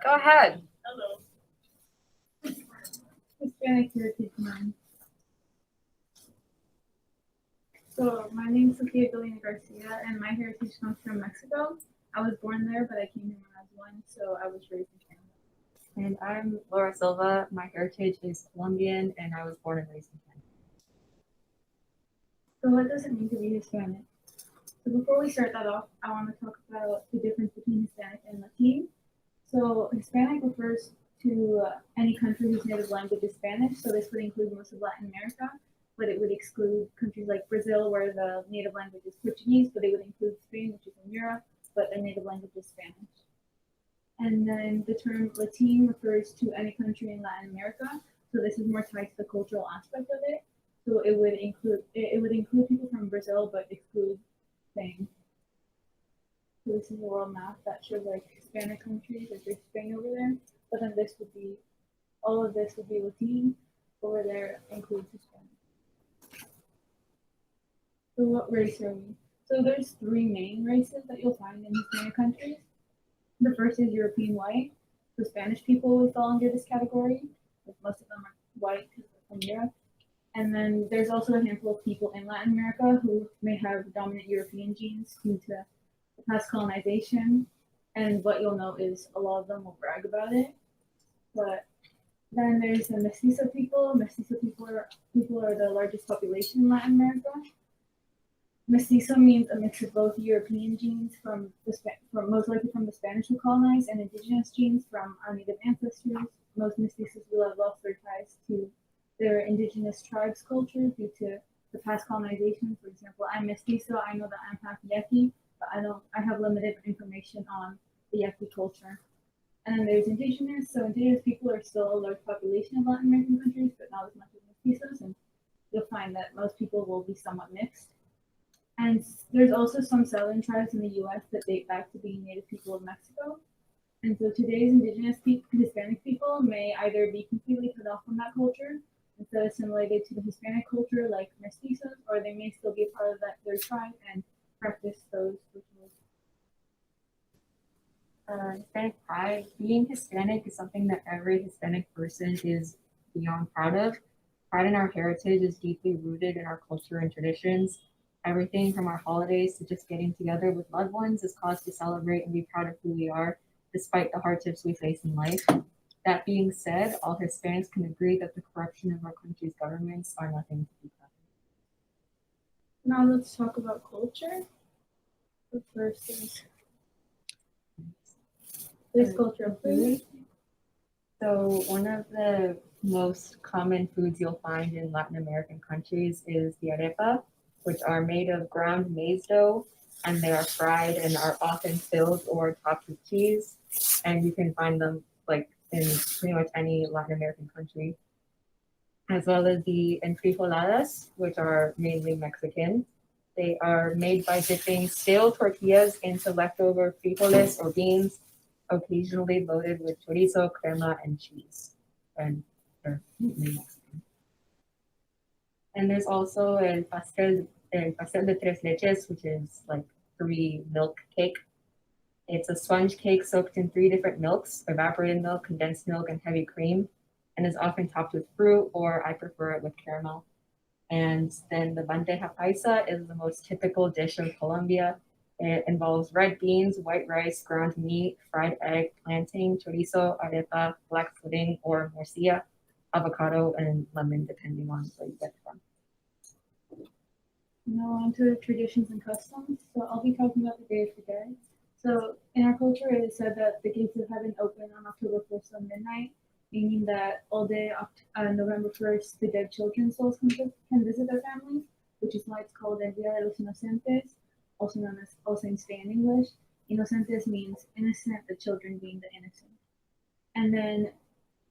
Go ahead. Hispanic Heritage Month. So my name is Sofia Galina Garcia, and my heritage comes from Mexico. I was born there, but I came here when I was one, so I was raised in Canada. And I'm Laura Silva. My heritage is Colombian, and I was born and raised in Canada. So what does it mean to be Hispanic? So before we start that off, I want to talk about the difference between Hispanic and Latino. So Hispanic refers to any country whose native language is Spanish. So this would include most of Latin America, but it would exclude countries like Brazil, where the native language is Portuguese, but it would include Spain, which is in Europe, but their native language is Spanish. And then the term Latino refers to any country in Latin America. So this is more tied to the cultural aspect of it. So it would include people from Brazil, but exclude Spain. So this is a world map that shows like Hispanic countries, like there's Spain over there, but then this would be, all of this would be Latino, over there includes Hispanic. So what race are we? So there's three main races that you'll find in Hispanic countries. The first is European white. So Spanish people would fall under this category. Most of them are white because they're from Europe. And then there's also a handful of people in Latin America who may have dominant European genes due to past colonization. And what you'll know is a lot of them will brag about it. But then there's the mestizo people. Mestizo people are the largest population in Latin America. Mestizo means a mix of both European genes from most likely from the Spanish who colonized and indigenous genes from our native ancestors. Most mestizos will have lost their ties to their indigenous tribes' culture due to the past colonization. For example, I'm mestizo. I know that I'm half Yaqui, but I have limited information on the Yaqui culture. And then there's indigenous. So indigenous people are still a large population of Latin American countries, but not as much as mestizos. And you'll find that most people will be somewhat mixed. And there's also some southern tribes in the U.S. that date back to being native people of Mexico. And so today's indigenous Hispanic people may either be completely cut off from that culture and so assimilated to the Hispanic culture like mestizos, or they may still be a part of their tribe and practice those rituals. Hispanic pride. Being Hispanic is something that every Hispanic person is beyond proud of. Pride in our heritage is deeply rooted in our culture and traditions. Everything from our holidays to just getting together with loved ones is cause to celebrate and be proud of who we are, despite the hardships we face in life. That being said, all Hispanics can agree that the corruption of our country's governments are nothing to be proud of. Now let's talk about culture. The first is cultural food. So one of the most common foods you'll find in Latin American countries is the arepa, which are made of ground maize dough, and they are fried and are often filled or topped with cheese. And you can find them like in pretty much any Latin American country. As well as the enfrijoladas, which are mainly Mexican. They are made by dipping stale tortillas into leftover frijoles or beans, occasionally loaded with chorizo, crema, and cheese. And they're mainly Mexican. And there's also el pastel de tres leches, which is like 3 milk cake. It's a sponge cake soaked in 3 different milks: evaporated milk, condensed milk, and heavy cream, and is often topped with fruit, or I prefer it with caramel. And then the bandeja paisa is the most typical dish of Colombia. It involves red beans, white rice, ground meat, fried egg, plantain, chorizo, arepa, black pudding, or morcilla, avocado, and lemon, depending on where you get it from. Now on to traditions and customs. So I'll be talking about the Day of the Dead. So in our culture, it is said that the gates of heaven open on October 1st at midnight, meaning that all day November 1st, the dead children's souls can visit their families, which is why it's called El Día de los Inocentes, also known as All Saints Day in English. Inocentes means innocent, the children being the innocent. And then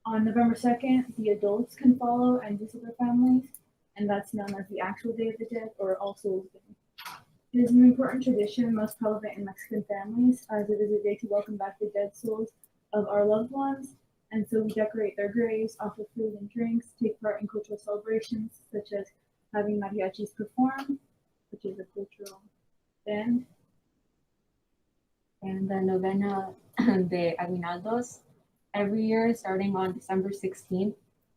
on November 2nd, the adults can follow and visit their families, and that's known as the actual Day of the Dead, or All Souls Day. It is an important tradition most prevalent in Mexican families, as it is a day to welcome back the dead souls of our loved ones, and so we decorate their graves, offer food and drinks, take part in cultural celebrations, such as having mariachis perform, which is a cultural band. and the Novena de Aguinaldos. Every year, starting on December 16th,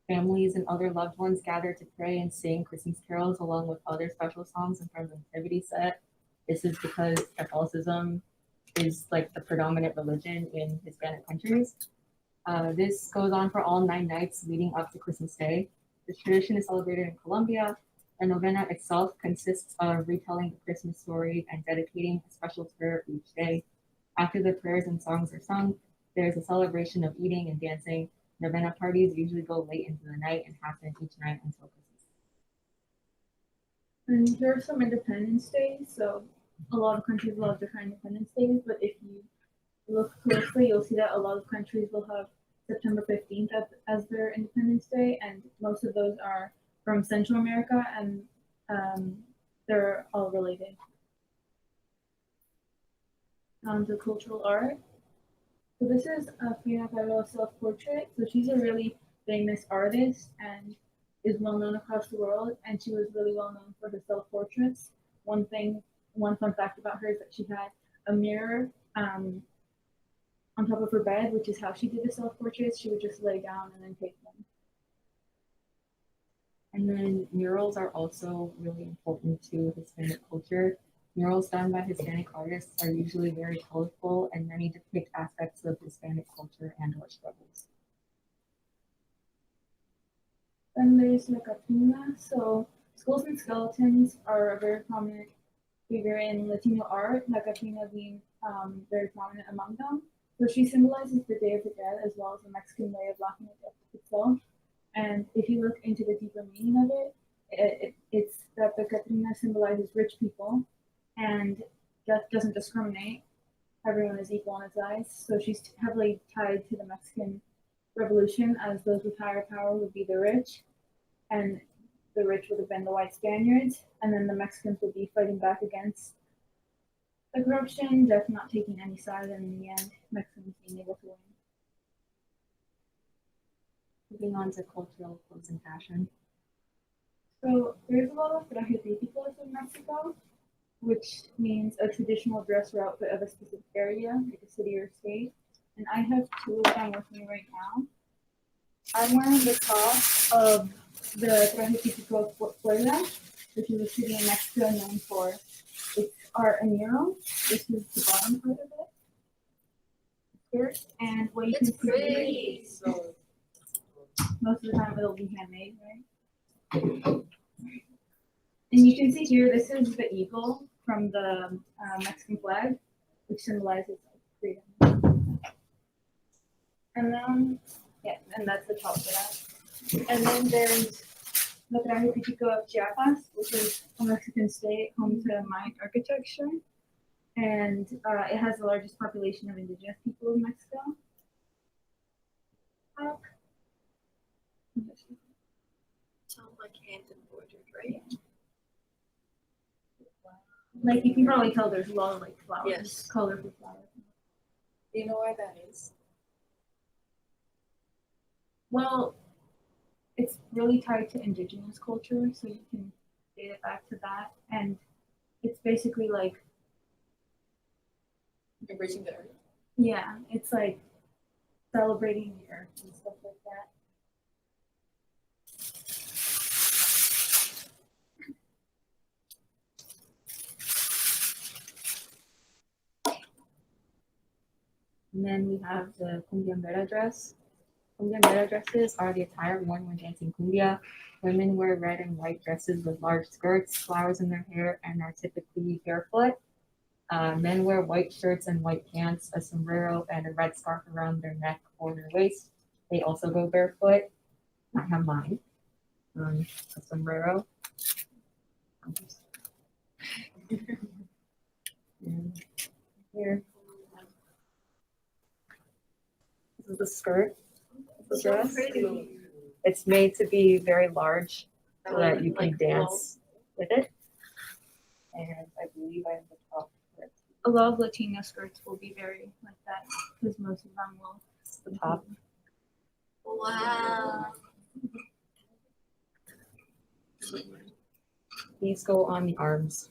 families and other loved ones gather to pray and sing Christmas carols along with other special songs in front of the nativity set. This is because Catholicism is like the predominant religion in Hispanic countries. This goes on for all 9 nights leading up to Christmas Day. This tradition is celebrated in Colombia. The novena itself consists of retelling the Christmas story and dedicating a special prayer each day. After the prayers and songs are sung, there is a celebration of eating and dancing. Novena parties usually go late into the night and happen each night until Christmas. And here are some Independence Days. So a lot of countries will have different Independence Days, but if you look closely, you'll see that a lot of countries will have September 15th as their Independence Day, and most of those are from Central America, and they're all related. The cultural art. So this is Frida Kahlo's self-portrait. So she's a really famous artist and is well known across the world, and she was really well known for her self-portraits. One fun fact about her is that she had a mirror on top of her bed, which is how she did the self-portraits. She would just lay down and then take them. And then murals are also really important to Hispanic culture. Murals done by Hispanic artists are usually very colorful, and many depict aspects of Hispanic culture and or struggles. Then there's La Catrina. So skulls and skeletons are a very prominent figure in Latino art, La Catrina being very prominent among them. So she symbolizes the Day of the Dead as well as the Mexican way of laughing at death itself. And if you look into the deeper meaning of it's that the Catrina symbolizes rich people, and death doesn't discriminate. Everyone is equal in its eyes. So she's heavily tied to the Mexican Revolution, as those with higher power would be the rich, and the rich would have been the white Spaniards, and then the Mexicans would be fighting back against the corruption, death not taking any side, and in the end, Mexicans being able to win. Moving on to cultural clothes and fashion. So there's a lot of trajes típicos in Mexico, which means a traditional dress or outfit of a specific area, like a city or state. And I have two of them with me right now. I'm wearing the top of the traje típico of Puebla, which is a city in Mexico known for its art and mural. This is the bottom part of it. Here, and what you can see. Pretty. So Most of the time it'll be handmade, right? And you can see here, this is the eagle from the Mexican flag, which symbolizes freedom. And then, yeah, and that's the top of that. And then there's the traje típico of Chiapas, which is a Mexican state home to Mayan architecture. And it has the largest population of indigenous people in Mexico. sounds like hand embroidered, right? Like you can probably tell there's a lot of like flowers, Yes. colorful flowers. Do you know where that is? Well, it's really tied to indigenous culture, so you can date it back to that. And it's basically like, Embracing the earth. yeah, it's like celebrating the earth and stuff like that. And then we have the cumbiambera dress. Cumbiambera dresses are the attire worn when dancing cumbia. Women wear red and white dresses with large skirts, flowers in their hair, and are typically barefoot. Men wear white shirts and white pants, a sombrero, and a red scarf around their neck or their waist. They also go barefoot. I have mine. A sombrero. And here. This is the skirt. The So dress. pretty. It's made to be very large so that you can Like, dance with it. And I believe I have the top for it. A lot of Latina skirts will be very like that because most of them will. It's the top. Wow. These go on the arms.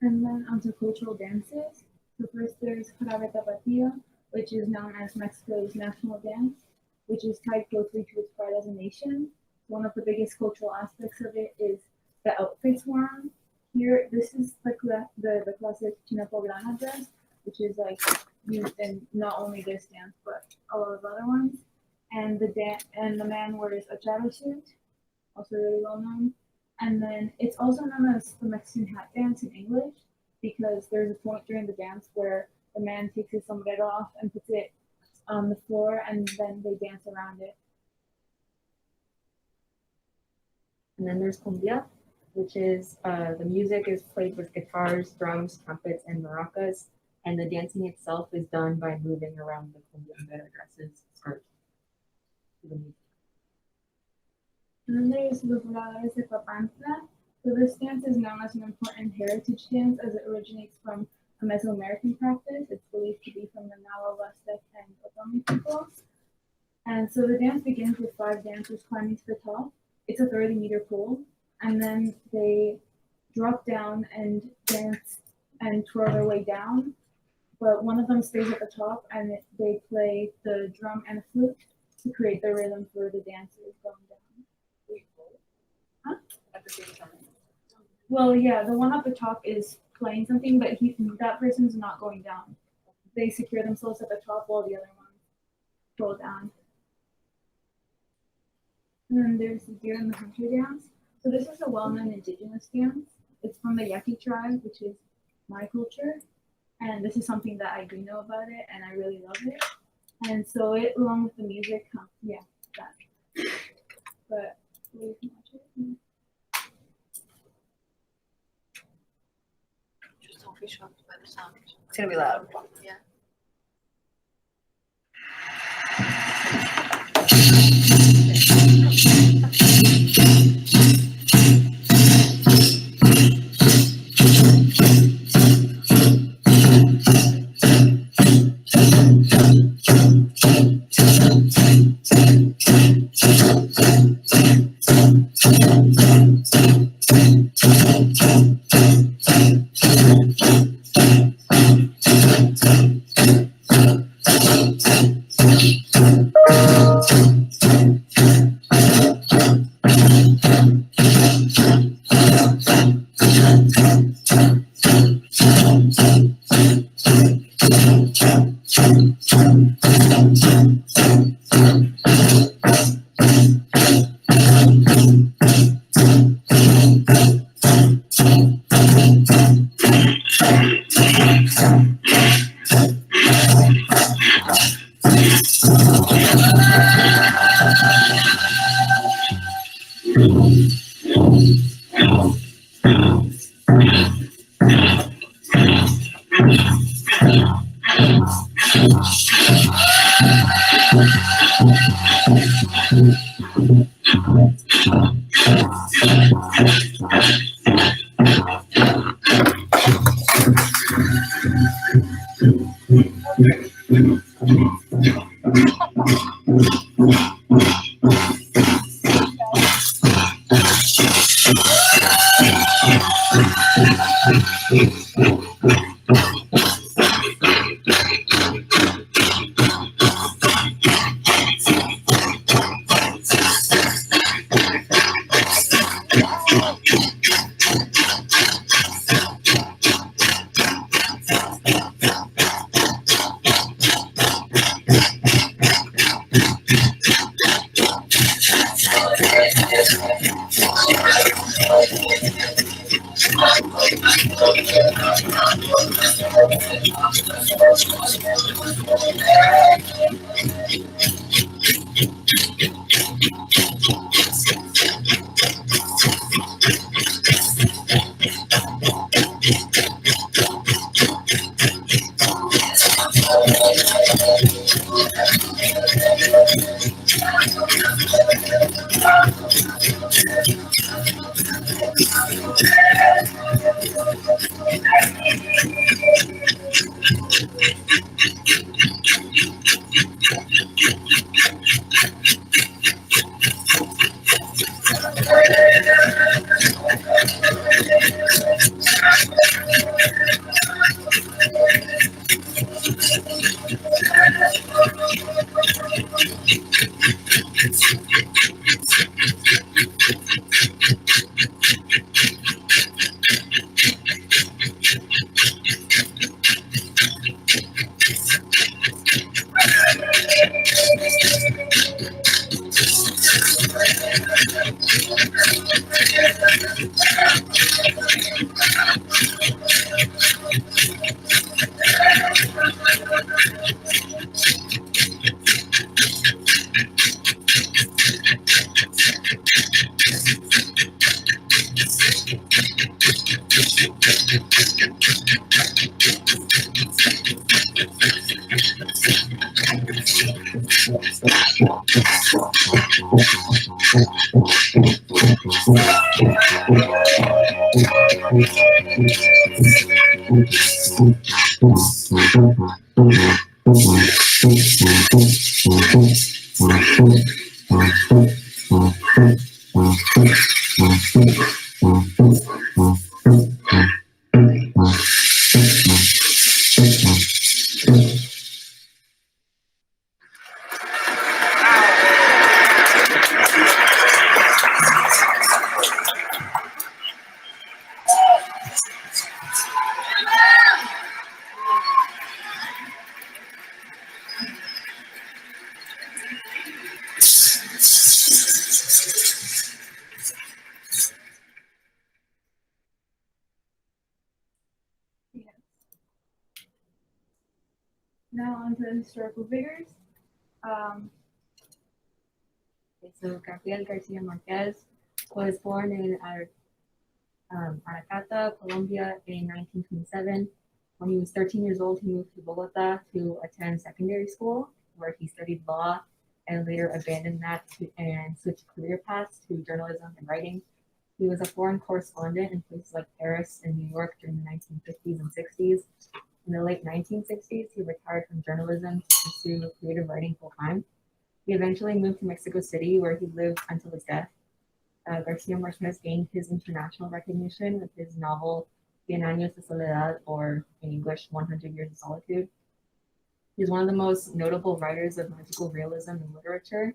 And then onto cultural dances. So first there's Jarabe Tapatio, which is known as Mexico's national dance, which is tied closely to its pride as a nation. One of the biggest cultural aspects of it is the outfits worn. Here, this is the classic China Poblana dress, which is like used in not only this dance but a lot of other ones. And the man wears a charo suit, also really well known. And then it's also known as the Mexican hat dance in English because there's a point during the dance where the man takes his sombrero off and puts it on the floor and then they dance around it. And then there's cumbia, which is the music is played with guitars, drums, trumpets, and maracas, and the dancing itself is done by moving around the cumbia dresses, skirts to the music. And then there's Los Voladores de Papantla. So this dance is known as an important heritage dance as it originates from a Mesoamerican practice. It's believed to be from the Nahua, Aztec, and Otomi peoples. And so the dance begins with 5 dancers climbing to the top. It's a 30-meter pole, and then they drop down and dance and twirl their way down. But one of them stays at the top, and they play the drum and a flute to create the rhythm for the dancers going down. Huh? At the same time. Well, yeah, the one at the top is playing something, but that person's not going down. They secure themselves at the top while the other ones roll down. And then there's the deer in the hunter dance. So this is a well-known indigenous dance. It's from the Yaqui tribe, which is my culture. And this is something that I do know about it, and I really love it. And so it, along with the music, that. But we can watch it. Just don't be shocked by the sound. It's gonna be loud. Yeah. Now on to historical figures. Okay, so Gabriel Garcia Marquez was born in Aracata, Colombia in 1927. When he was 13 years old, he moved to Bogota to attend secondary school, where he studied law and later abandoned that and switched career paths to journalism and writing. He was a foreign correspondent in places like Paris and New York during the 1950s and 60s. In the late 1960s, he retired from journalism to pursue creative writing full time. He eventually moved to Mexico City, where he lived until his death. Garcia Marquez gained his international recognition with his novel Cien Años de Soledad, or in English, 100 Years of Solitude. He's one of the most notable writers of magical realism in literature,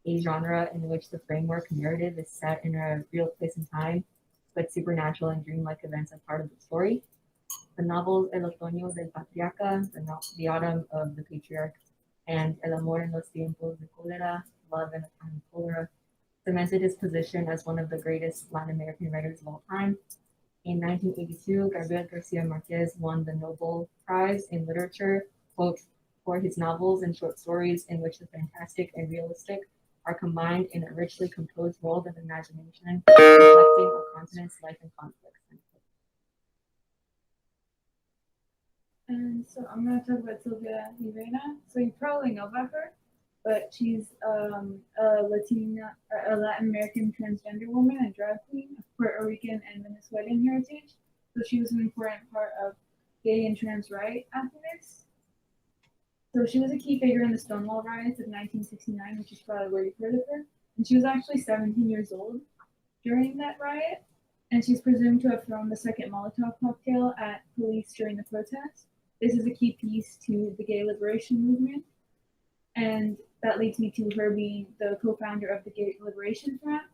a genre in which the framework narrative is set in a real place and time, but supernatural and dreamlike events are part of the story. The novels El Otoño del Patriarca, the Autumn of the Patriarch, and El Amor en los Tiempos de Cólera, Love in a Time of Cholera, cemented his position as one of the greatest Latin American writers of all time. In 1982, Gabriel Garcia Marquez won the Nobel Prize in Literature, quote, for his novels and short stories in which the fantastic and realistic are combined in a richly composed world of imagination, reflecting a continent's life and conflicts. And so I'm going to talk about Silvia Rivera. So you probably know about her, but she's a Latin American transgender woman and drag queen of Puerto Rican and Venezuelan heritage. So she was an important part of gay and trans rights activists. So she was a key figure in the Stonewall riots of 1969, which is probably where you've heard of her. And she was actually 17 years old during that riot. And she's presumed to have thrown the second Molotov cocktail at police during the protest. This is a key piece to the gay liberation movement. And that leads me to her being the co-founder of the Gay Liberation Front.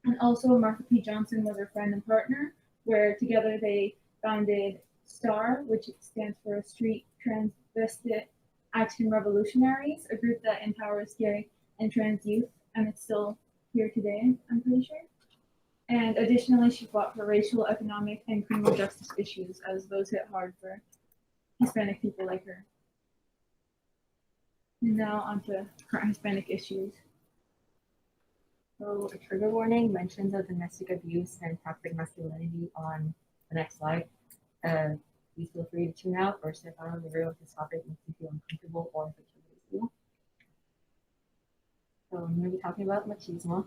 And also Martha P. Johnson was her friend and partner, where together they founded STAR, which stands for Street Transvestite Action Revolutionaries, a group that empowers gay and trans youth, and it's still here today, I'm pretty sure. And additionally, she fought for racial, economic, and criminal justice issues, as those hit hard for Hispanic people like her. And now onto current Hispanic issues. So a trigger warning, mentions of domestic abuse and toxic masculinity on the next slide. Please feel free to tune out or step out of the room if this topic makes you feel uncomfortable or if it triggers you. So I'm going to be talking about machismo.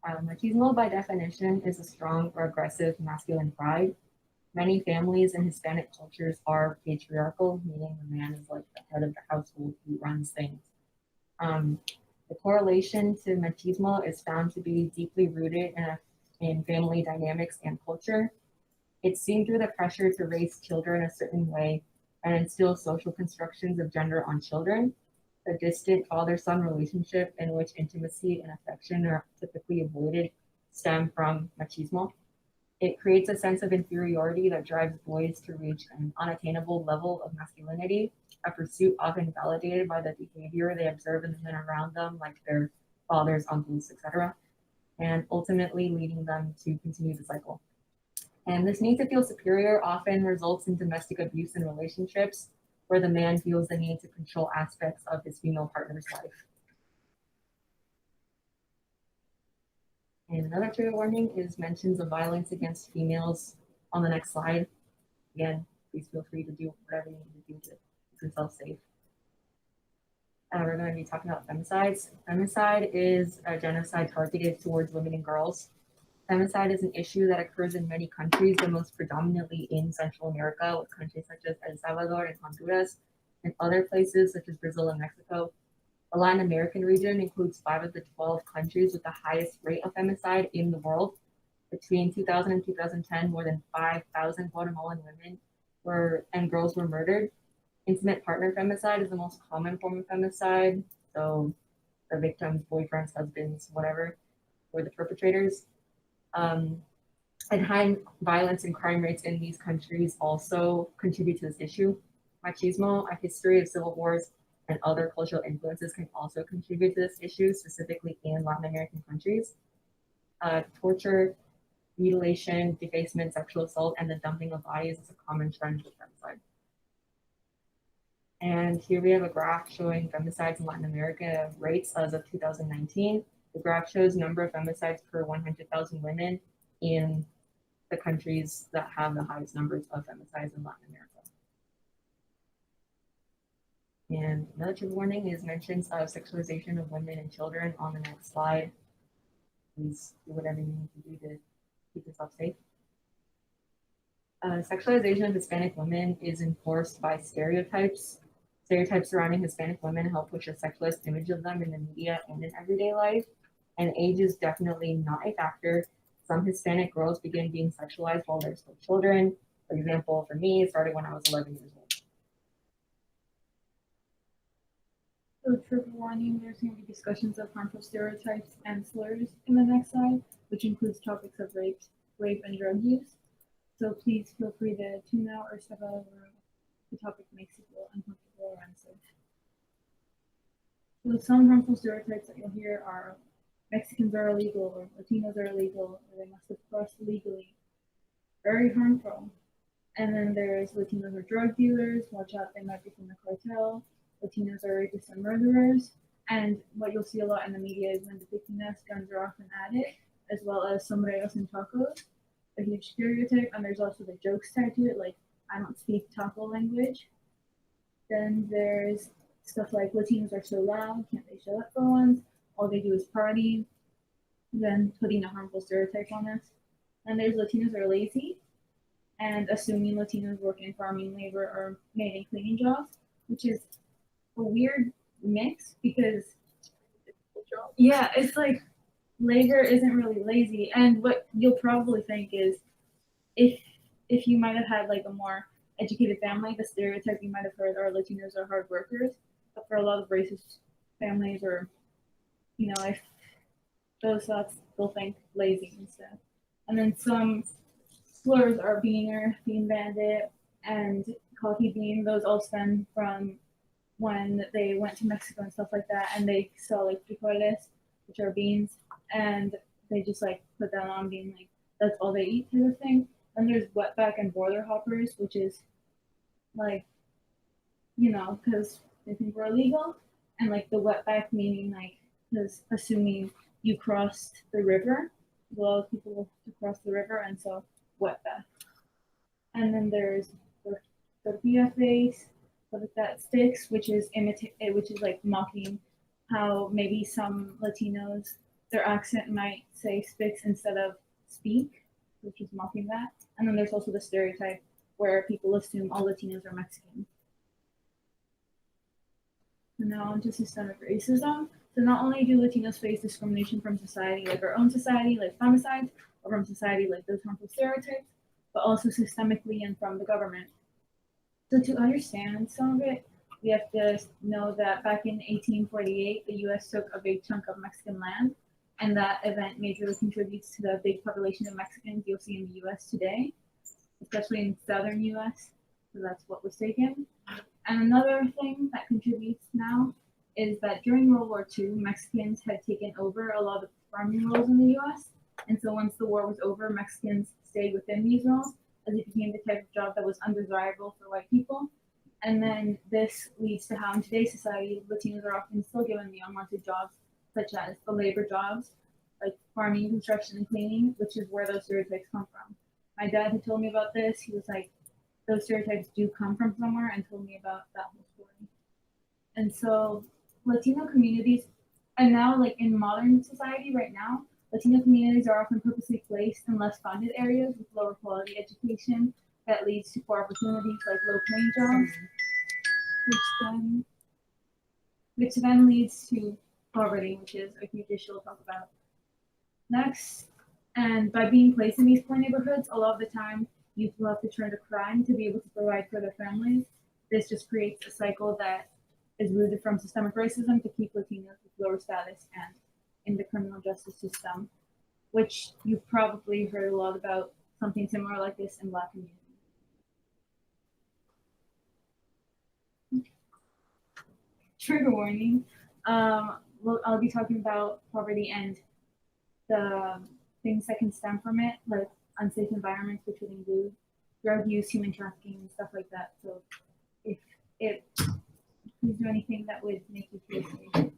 Machismo, by definition, is a strong or aggressive masculine pride. Many families in Hispanic cultures are patriarchal, meaning the man is like the head of the household who runs things. The correlation to machismo is found to be deeply rooted in family dynamics and culture. It's seen through the pressure to raise children a certain way and instill social constructions of gender on children. a distant father-son relationship in which intimacy and affection are typically avoided stem from machismo. It creates a sense of inferiority that drives boys to reach an unattainable level of masculinity, a pursuit often validated by the behavior they observe in the men around them, like their fathers, uncles, etc., and ultimately leading them to continue the cycle. And this need to feel superior often results in domestic abuse in relationships where the man feels the need to control aspects of his female partner's life. And another trigger warning is mentions of violence against females on the next slide. Again, please feel free to do whatever you need to do to keep yourself safe. We're going to be talking about femicides. Femicide is a genocide targeted towards women and girls. Femicide is an issue that occurs in many countries, but most predominantly in Central America, with countries such as El Salvador and Honduras, and other places such as Brazil and Mexico. The Latin American region includes 5 of the 12 countries with the highest rate of femicide in the world. Between 2000 and 2010, more than 5,000 Guatemalan women and girls were murdered. Intimate partner femicide is the most common form of femicide. So the victims, boyfriends, husbands, whatever, were the perpetrators. And high violence and crime rates in these countries also contribute to this issue. Machismo, a history of civil wars, and other cultural influences can also contribute to this issue, specifically in Latin American countries. Torture, mutilation, defacement, sexual assault, and the dumping of bodies is a common trend with femicide. And here we have a graph showing femicides in Latin America rates as of 2019. The graph shows number of femicides per 100,000 women in the countries that have the highest numbers of femicides in Latin America. And another trigger warning is mentions of sexualization of women and children on the next slide. Please do whatever you need to do to keep yourself safe. Sexualization of Hispanic women is enforced by stereotypes. Stereotypes surrounding Hispanic women help push a sexualized image of them in the media and in everyday life. And age is definitely not a factor. Some Hispanic girls begin being sexualized while they're still children. For example, for me, it started when I was 11 years old. So trigger warning, there's going to be discussions of harmful stereotypes and slurs in the next slide, which includes topics of rape and drug use. So please feel free to tune out or step out of the room if the topic makes you feel uncomfortable or unsafe. So some harmful stereotypes that you'll hear are Mexicans are illegal, or Latinos are illegal, or they must have crossed legally. Very harmful. And then there's Latinos are drug dealers, watch out, they might be from the cartel. Latinos are rapists and murderers. And what you'll see a lot in the media is when depicting us, guns are often added, as well as sombreros and tacos, a huge stereotype. And there's also the jokes tied to it, like, I don't speak taco language. Then there's stuff like Latinos are so loud, can't they shut up for once? All they do is party. Then putting a harmful stereotype on us. And there's Latinos are lazy, and assuming Latinos work in farming labor or maid and cleaning jobs, which is a weird mix because, yeah, it's like labor isn't really lazy. And what you'll probably think is if you might have had like a more educated family, the stereotype you might have heard are Latinos are hard workers. But for a lot of racist families, or, you know, if those thoughts, they'll think lazy instead. And then some slurs are beaner, bean bandit, and coffee bean. Those all stem from when they went to Mexico and stuff like that, and they saw like frijoles, which are beans, and they just like put that on, being like that's all they eat type of thing. And there's wetback and border hoppers, which is like, you know, because they think we're illegal, and like the wetback meaning like because assuming you crossed the river, a lot of people to cross the river, and so wetback. And then there's the tortilla face, that sticks, which is like mocking how maybe some Latinos, their accent might say sticks instead of speak, which is mocking that. And then there's also the stereotype where people assume all Latinos are Mexican. And now on to systemic racism. So not only do Latinos face discrimination from society, like our own society, like femicides, or from society, like those harmful stereotypes, but also systemically and from the government. So to understand some of it, we have to know that back in 1848, the U.S. took a big chunk of Mexican land, and that event majorly contributes to the big population of Mexicans you'll see in the U.S. today, especially in southern U.S. So that's what was taken. And another thing that contributes now is that during World War II, Mexicans had taken over a lot of farming roles in the U.S. And so once the war was over, Mexicans stayed within these roles as it became the type of job that was undesirable for white people. And then this leads to how in today's society, Latinos are often still given the unwanted jobs, such as the labor jobs, like farming, construction, and cleaning, which is where those stereotypes come from. My dad had told me about this. He was like, those stereotypes do come from somewhere, and told me about that whole story. And so Latino communities, and now like in modern society right now, Latino communities are often purposely placed in less funded areas with lower quality education that leads to poor opportunities like low paying jobs, which then leads to poverty, which is a huge issue we'll talk about next. And by being placed in these poor neighborhoods, a lot of the time youth will have to turn to crime to be able to provide for their families. This just creates a cycle that is rooted from systemic racism to keep Latinos with lower status and in the criminal justice system, which you've probably heard a lot about something similar like this in Black communities. Trigger warning. I'll be talking about poverty and the things that can stem from it, like unsafe environments, which would include drug use, human trafficking, and stuff like that. So if please do anything that would make you feel safe.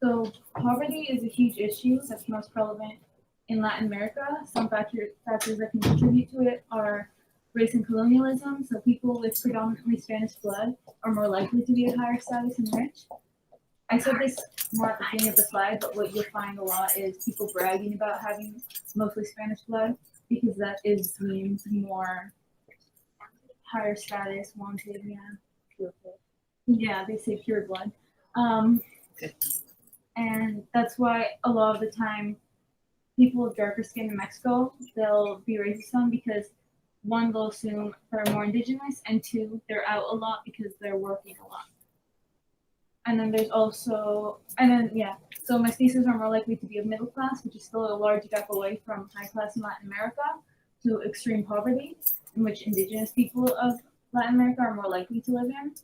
So poverty is a huge issue that's most prevalent in Latin America. Some factors that can contribute to it are race and colonialism. So people with predominantly Spanish blood are more likely to be of higher status and rich. I said this more at the beginning of the slide, but what you'll find a lot is people bragging about having mostly Spanish blood because that is deemed more higher status, wanted, pure blood. Yeah, they say pure blood. And that's why a lot of the time people with darker skin in Mexico, they'll be racist on because one, they'll assume they're more indigenous, and two, they're out a lot because they're working a lot. And then there's also, so mestizos are more likely to be of middle class, which is still a large gap away from high class in Latin America, to extreme poverty, in which indigenous people of Latin America are more likely to live in.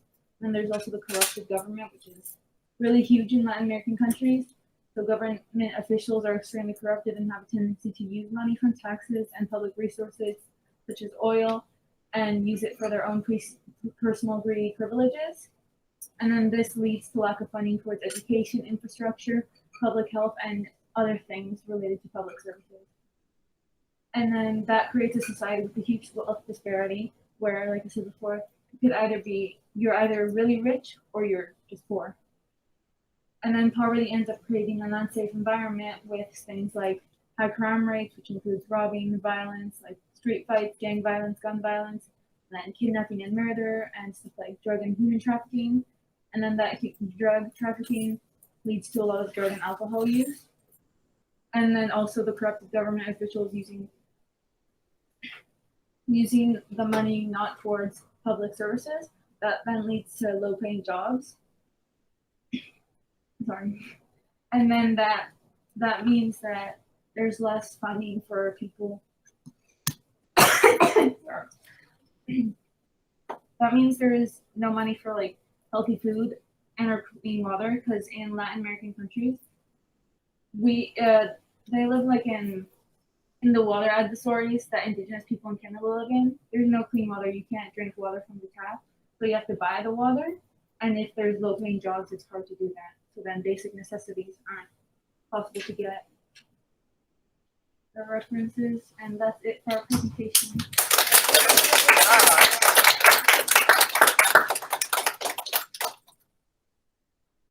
And there's also the corrupted government, which is really huge in Latin American countries. So government officials are extremely corrupted and have a tendency to use money from taxes and public resources, such as oil, and use it for their own personal greedy privileges. And then this leads to lack of funding towards education, infrastructure, public health, and other things related to public services. And then that creates a society with a huge wealth disparity where, like I said before, it could either be you're either really rich or you're just poor. And then poverty ends up creating an unsafe environment with things like high crime rates, which includes robbing, violence, like street fights, gang violence, gun violence, and then kidnapping and murder, and stuff like drug and human trafficking. And then that drug trafficking leads to a lot of drug and alcohol use. And then also the corrupted government officials using the money not towards public services. That then leads to low paying jobs. Sorry. And then that means that there's less funding for people. That means there is no money for like healthy food and or clean water, because in Latin American countries, they live like in the water adversaries that indigenous people in Canada live in. There's no clean water. You can't drink water from the tap, so you have to buy the water. And if there's low paying jobs, it's hard to do that. So then basic necessities aren't possible to get. The references, and that's it for our presentation.